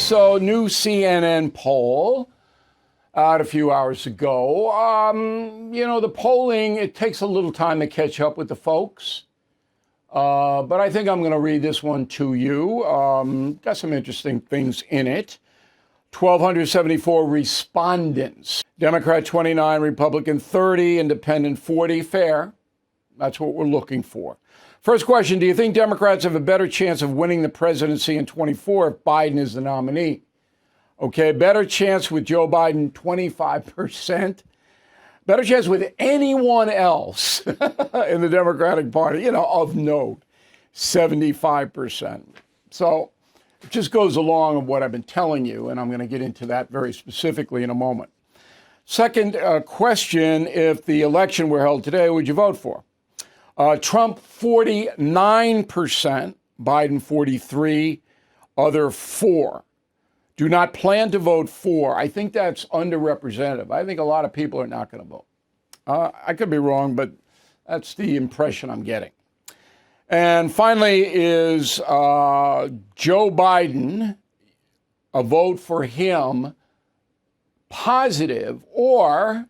So, new CNN poll out a few hours ago. The polling, it takes a little time to catch up with the folks. But I think I'm going to read this one to you. Got some interesting things in it. 1,274 respondents. Democrat 29, Republican 30, Independent 40. Fair. That's what we're looking for. First question, do you think Democrats have a better chance of winning the presidency in 24 if Biden is the nominee? Okay, better chance with Joe Biden, 25%. Better chance with anyone else in the Democratic Party, of note, 75%. So it just goes along with what I've been telling you, and I'm going to get into that very specifically in a moment. Second question, if the election were held today, would you vote for? Trump, 49%, Biden, 43%, other 4%. Do not plan to vote for. I think that's underrepresentative. I think a lot of people are not going to vote. I could be wrong, but that's the impression I'm getting. And finally is Joe Biden, a vote for him positive, or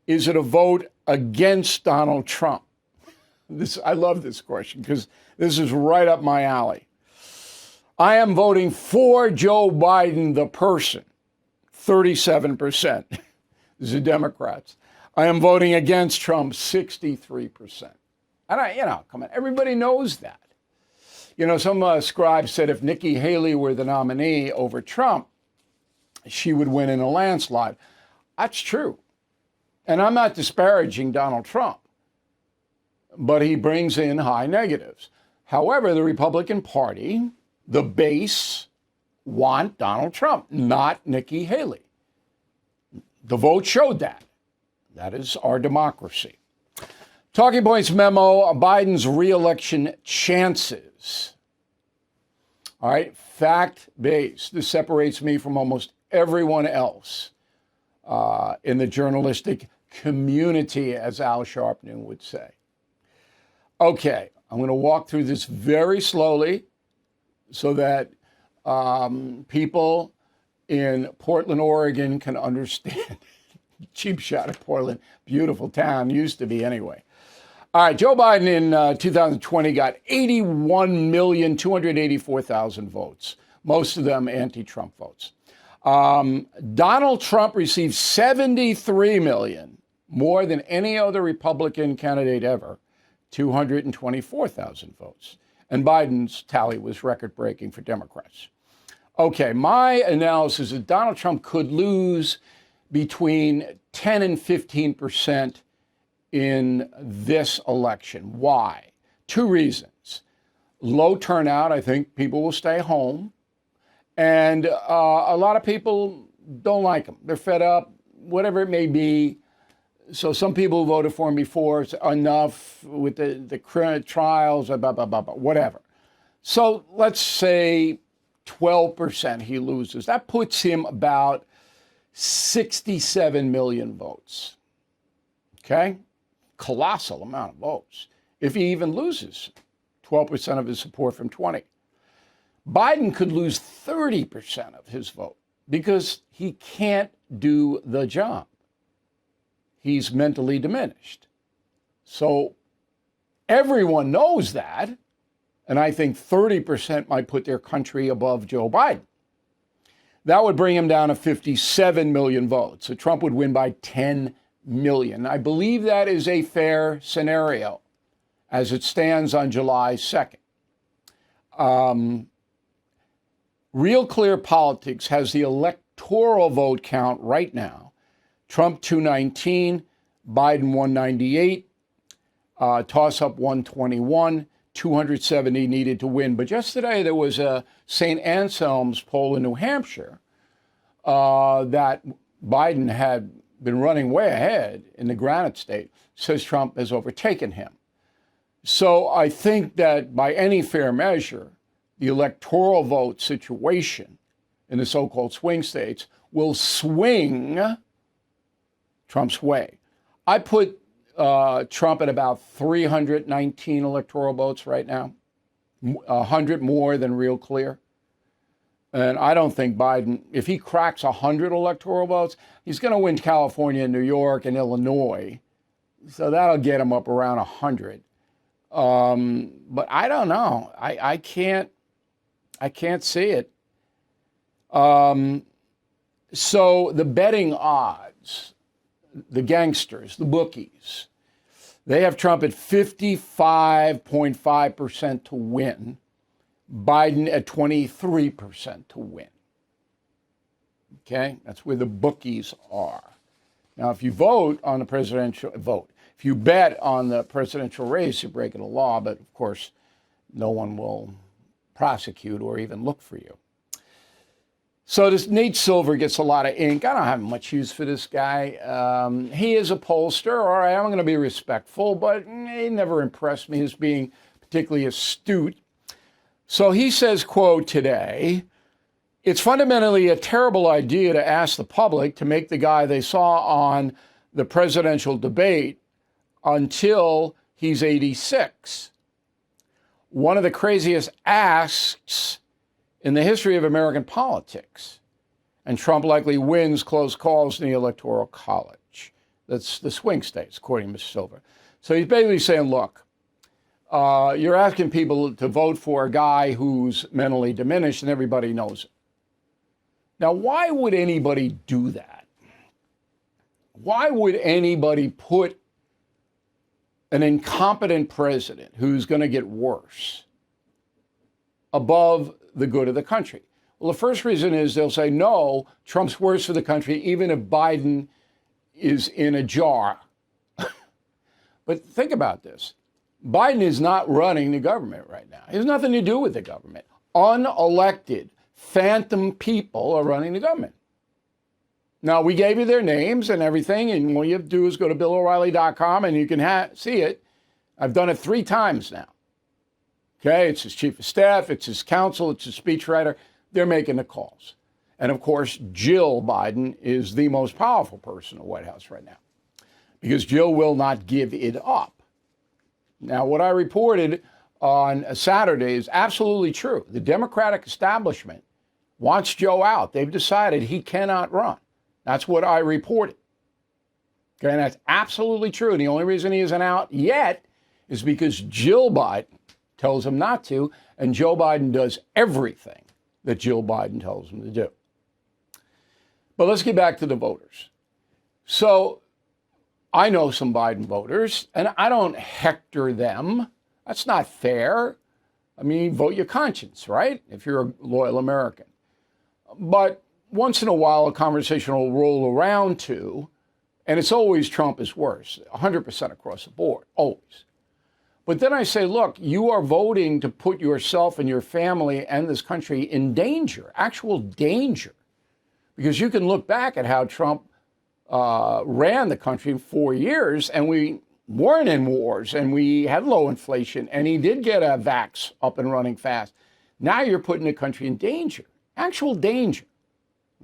is it a vote against Donald Trump? I love this question because this is right up my alley. I am voting for Joe Biden, the person, 37%. This is the Democrats. I am voting against Trump, 63%. And come on, everybody knows that. Some scribe said if Nikki Haley were the nominee over Trump, she would win in a landslide. That's true. And I'm not disparaging Donald Trump, but he brings in high negatives. However, the Republican Party, the base, want Donald Trump, not Nikki Haley. The vote showed that. That is our democracy. Talking Points memo, Biden's reelection chances. All right, fact-based. This separates me from almost everyone else in the journalistic community, as Al Sharpton would say. Okay, I'm going to walk through this very slowly so that people in Portland, Oregon can understand. Cheap shot at Portland. Beautiful town, used to be anyway. All right, Joe Biden in 2020 got 81,284,000 votes, most of them anti-Trump votes. Donald Trump received 73 million, more than any other Republican candidate ever, 224,000 votes. And Biden's tally was record-breaking for Democrats. Okay, my analysis is Donald Trump could lose between 10 and 15% in this election. Why? 2 reasons. Low turnout, I think people will stay home. And a lot of people don't like him. They're fed up, whatever it may be. So some people voted for him before, it's enough with the current trials, blah, blah, blah, blah, whatever. So let's say 12% he loses. That puts him about 67 million votes. Okay? Colossal amount of votes. If he even loses 12% of his support from 20. Biden could lose 30% of his vote because he can't do the job. He's mentally diminished. So everyone knows that. And I think 30% might put their country above Joe Biden. That would bring him down to 57 million votes. So Trump would win by 10 million. I believe that is a fair scenario as it stands on July 2nd. Real Clear Politics has the electoral vote count right now. Trump 219, Biden 198, toss-up 121, 270 needed to win. But just today there was a St. Anselm's poll in New Hampshire that Biden had been running way ahead in the Granite State, says Trump has overtaken him. So I think that by any fair measure, the electoral vote situation in the so-called swing states will swing Trump's way. I put Trump at about 319 electoral votes right now, 100 more than Real Clear. And I don't think Biden, if he cracks 100 electoral votes, he's going to win California, New York, and Illinois. So that'll get him up around 100. But I don't know. I can't see it. So the betting odds, the gangsters, the bookies, they have Trump at 55.5% to win, Biden at 23% to win. Okay, that's where the bookies are. Now, if you vote on the presidential if you bet on the presidential race, you're breaking the law, but of course, no one will prosecute or even look for you. So this Nate Silver gets a lot of ink. I don't have much use for this guy. He is a pollster. All right, I'm going to be respectful, but he never impressed me as being particularly astute. So he says, quote, today, it's fundamentally a terrible idea to ask the public to make the guy they saw on the presidential debate until he's 86. One of the craziest asks in the history of American politics. And Trump likely wins close calls in the Electoral College. That's the swing states, according to Mr. Silver. So he's basically saying, look, you're asking people to vote for a guy who's mentally diminished, and everybody knows it. Now, why would anybody do that? Why would anybody put an incompetent president who's going to get worse above the good of the country? Well, the first reason is they'll say, no, Trump's worse for the country, even if Biden is in a jar. But think about this. Biden is not running the government right now. He has nothing to do with the government. Unelected, phantom people are running the government. Now, we gave you their names and everything, and all you have to do is go to BillO'Reilly.com and you can see it. I've done it 3 times now. Okay, it's his chief of staff, it's his counsel, it's his speechwriter. They're making the calls. And of course, Jill Biden is the most powerful person in the White House right now because Jill will not give it up. Now, what I reported on Saturday is absolutely true. The Democratic establishment wants Joe out. They've decided he cannot run. That's what I reported. Okay, and that's absolutely true. And the only reason he isn't out yet is because Jill Biden tells him not to, and Joe Biden does everything that Jill Biden tells him to do. But let's get back to the voters. So I know some Biden voters, and I don't hector them. That's not fair. I mean, vote your conscience, right? If you're a loyal American. But once in a while, a conversation will roll around to, and it's always Trump is worse, 100% across the board, always. But then I say, look, you are voting to put yourself and your family and this country in danger, actual danger. Because you can look back at how Trump ran the country in 4 years, and we weren't in wars, and we had low inflation, and he did get a vax up and running fast. Now you're putting the country in danger, actual danger,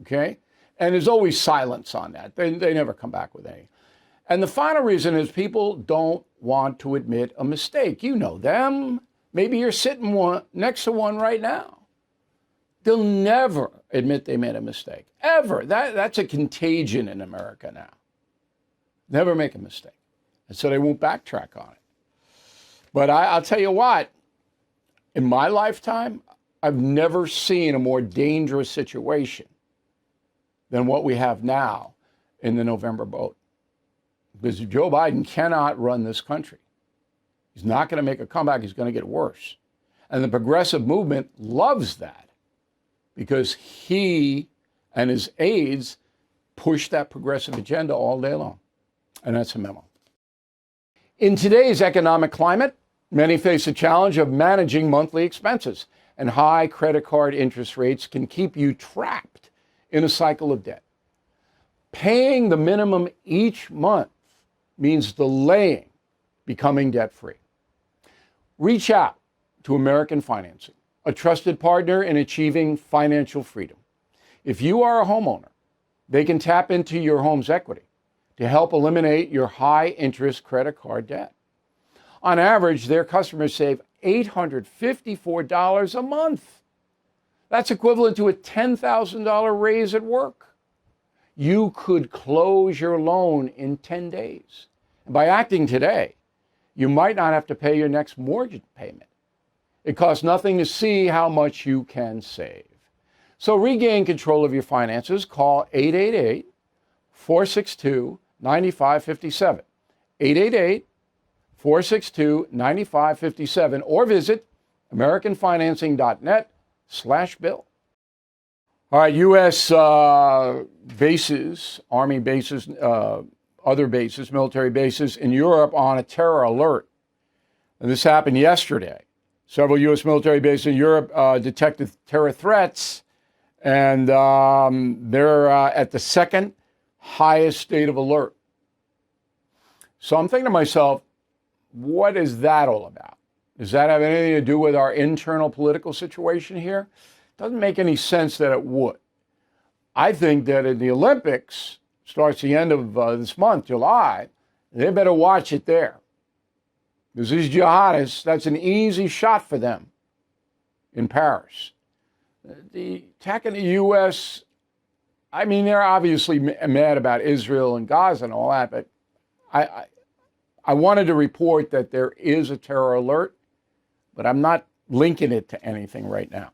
okay? And there's always silence on that. They never come back with anything. And the final reason is people don't want to admit a mistake. You know them. Maybe you're sitting next to one right now. They'll never admit they made a mistake, ever. That's a contagion in America now. Never make a mistake. And so they won't backtrack on it. But I'll tell you what, in my lifetime, I've never seen a more dangerous situation than what we have now in the November vote. Because Joe Biden cannot run this country. He's not going to make a comeback. He's going to get worse. And the progressive movement loves that because he and his aides push that progressive agenda all day long. And that's a memo. In today's economic climate, many face the challenge of managing monthly expenses, and high credit card interest rates can keep you trapped in a cycle of debt. Paying the minimum each month means delaying becoming debt-free. Reach out to American Financing, a trusted partner in achieving financial freedom. If you are a homeowner, they can tap into your home's equity to help eliminate your high-interest credit card debt. On average, their customers save $854 a month. That's equivalent to a $10,000 raise at work. You could close your loan in 10 days. And by acting today, you might not have to pay your next mortgage payment. It costs nothing to see how much you can save. So regain control of your finances. Call 888-462-9557. 888-462-9557 or visit americanfinancing.net/bill. All right, U.S. bases, Army bases, other bases, military bases in Europe on a terror alert. And this happened yesterday. Several U.S. military bases in Europe detected terror threats, and they're at the second highest state of alert. So I'm thinking to myself, what is that all about? Does that have anything to do with our internal political situation here? Doesn't make any sense that it would. I think that in the Olympics, starts the end of this month, July, they better watch it there. Because these jihadists, that's an easy shot for them in Paris. The attack in the U.S., I mean, they're obviously mad about Israel and Gaza and all that, but I wanted to report that there is a terror alert, but I'm not linking it to anything right now.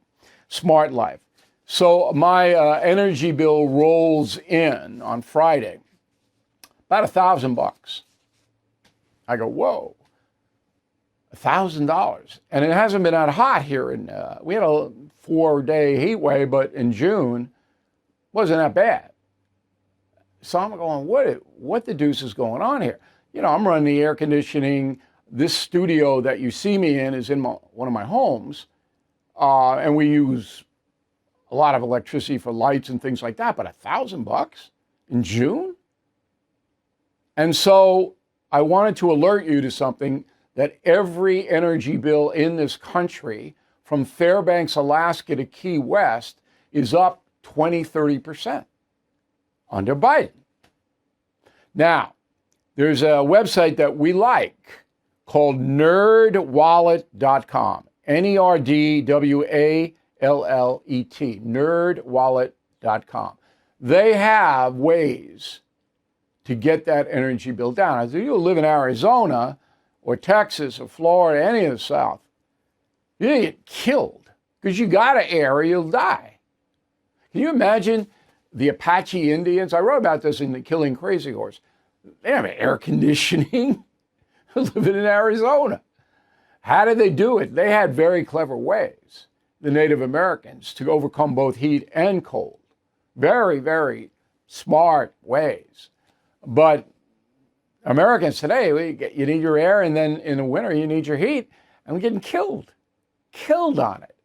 Smart life. So my energy bill rolls in on Friday, about $1,000. I go, whoa, $1,000. And it hasn't been that hot here. We had a 4-day heat wave, but in June, wasn't that bad. So I'm going, what the deuce is going on here? You know, I'm running the air conditioning. This studio that you see me in is in one of my homes, and we use a lot of electricity for lights and things like that, but $1,000 in June? And so I wanted to alert you to something, that every energy bill in this country, from Fairbanks, Alaska to Key West, is up 20-30% under Biden. Now, there's a website that we like called nerdwallet.com, NERDWALLET, nerdwallet.com. They have ways to get that energy bill down. If you live in Arizona or Texas or Florida, any of the South, you're going to get killed because you got to air or you'll die. Can you imagine the Apache Indians? I wrote about this in the Killing Crazy Horse. They have air conditioning living in Arizona. How did they do it? They had very clever ways, the Native Americans, to overcome both heat and cold. Very, very smart ways. But Americans today, you need your air, and then in the winter you need your heat, and we're getting killed on it.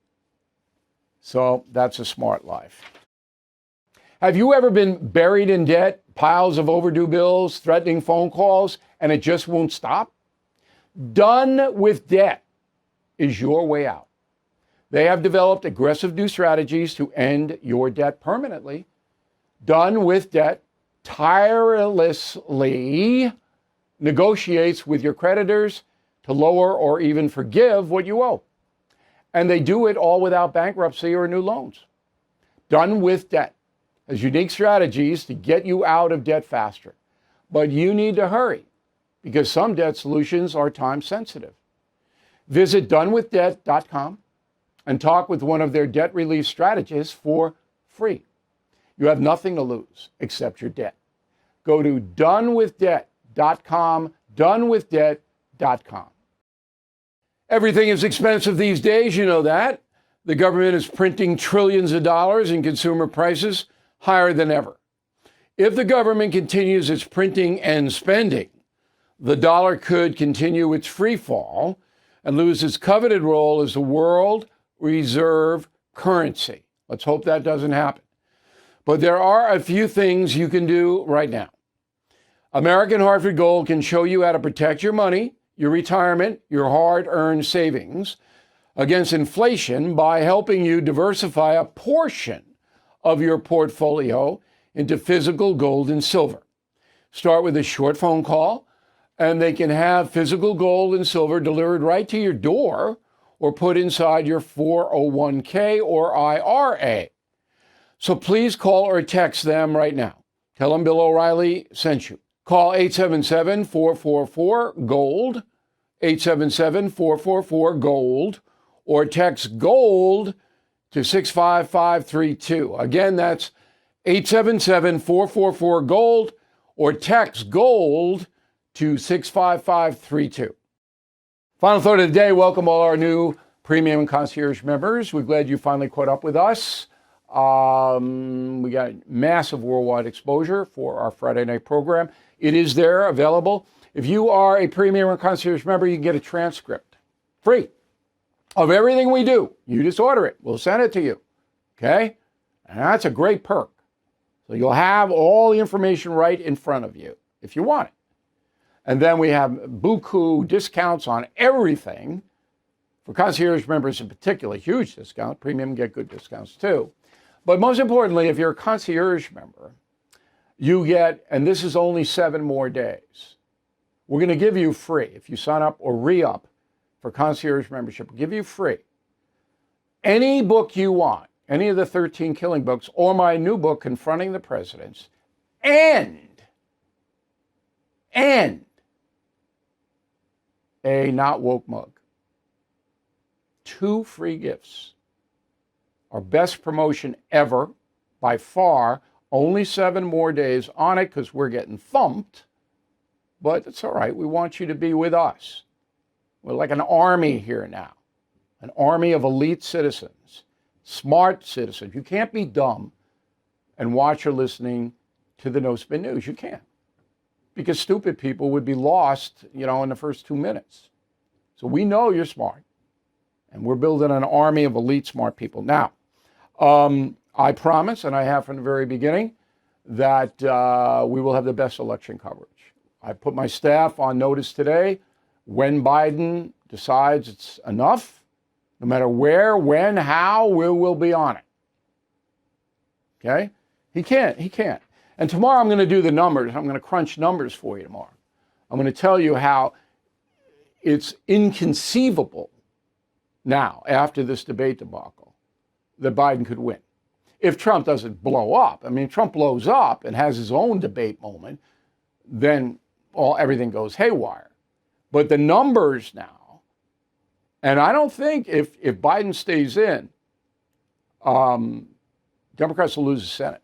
So that's a smart life. Have you ever been buried in debt, piles of overdue bills, threatening phone calls, and it just won't stop? Done with Debt is your way out. They have developed aggressive new strategies to end your debt permanently. Done with Debt tirelessly negotiates with your creditors to lower or even forgive what you owe. And they do it all without bankruptcy or new loans. Done with Debt has unique strategies to get you out of debt faster. But you need to hurry, because some debt solutions are time sensitive. Visit donewithdebt.com and talk with one of their debt relief strategists for free. You have nothing to lose except your debt. Go to donewithdebt.com, donewithdebt.com. Everything is expensive these days, you know that. The government is printing trillions of dollars and consumer prices higher than ever. If the government continues its printing and spending, the dollar could continue its free fall and lose its coveted role as the world reserve currency. Let's hope that doesn't happen. But there are a few things you can do right now. American Hartford Gold can show you how to protect your money, your retirement, your hard-earned savings against inflation by helping you diversify a portion of your portfolio into physical gold and silver. Start with a short phone call, and they can have physical gold and silver delivered right to your door, or put inside your 401k or IRA. So please call or text them right now. Tell them Bill O'Reilly sent you. Call 877-444-GOLD, 877-444-GOLD, or text GOLD to 65532. Again, that's 877-444-GOLD, or text GOLD to 65532. Final thought of the day, welcome all our new Premium and Concierge members. We're glad you finally caught up with us. We got massive worldwide exposure for our Friday night program. It is there, available. If you are a Premium or Concierge member, you can get a transcript, free, of everything we do. You just order it. We'll send it to you, okay? And that's a great perk. So you'll have all the information right in front of you if you want it. And then we have buku discounts on everything. For concierge members in particular, huge discount. Premium get good discounts too. But most importantly, if you're a concierge member, you get, and this is only 7 more days, we're going to give you free, if you sign up or re-up for concierge membership, we'll give you free any book you want, any of the 13 killing books, or my new book, Confronting the Presidents, and a Not Woke mug. 2 free gifts. Our best promotion ever, by far. Only 7 more days on it because we're getting thumped. But it's all right. We want you to be with us. We're like an army here now. An army of elite citizens, smart citizens. You can't be dumb and watch or listening to the No Spin News. You can't. Because stupid people would be lost, in the first 2 minutes. So we know you're smart. And we're building an army of elite smart people. Now, I promise, and I have from the very beginning, that we will have the best election coverage. I put my staff on notice today. When Biden decides it's enough, no matter where, when, how, we will be on it. Okay? He can't. And tomorrow I'm going to do the numbers. I'm going to crunch numbers for you tomorrow. I'm going to tell you how it's inconceivable now, after this debate debacle, that Biden could win. If Trump doesn't blow up, Trump blows up and has his own debate moment, then everything goes haywire. But the numbers now, and I don't think if Biden stays in, Democrats will lose the Senate.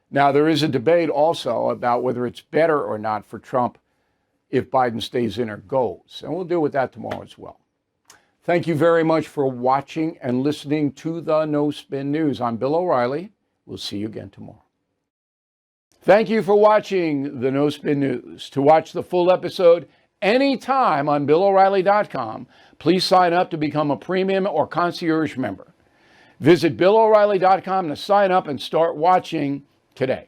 Now, there is a debate also about whether it's better or not for Trump if Biden stays in or goes. And we'll deal with that tomorrow as well. Thank you very much for watching and listening to the No Spin News. I'm Bill O'Reilly. We'll see you again tomorrow. Thank you for watching the No Spin News. To watch the full episode anytime on BillO'Reilly.com, please sign up to become a premium or concierge member. Visit BillO'Reilly.com to sign up and start watching today.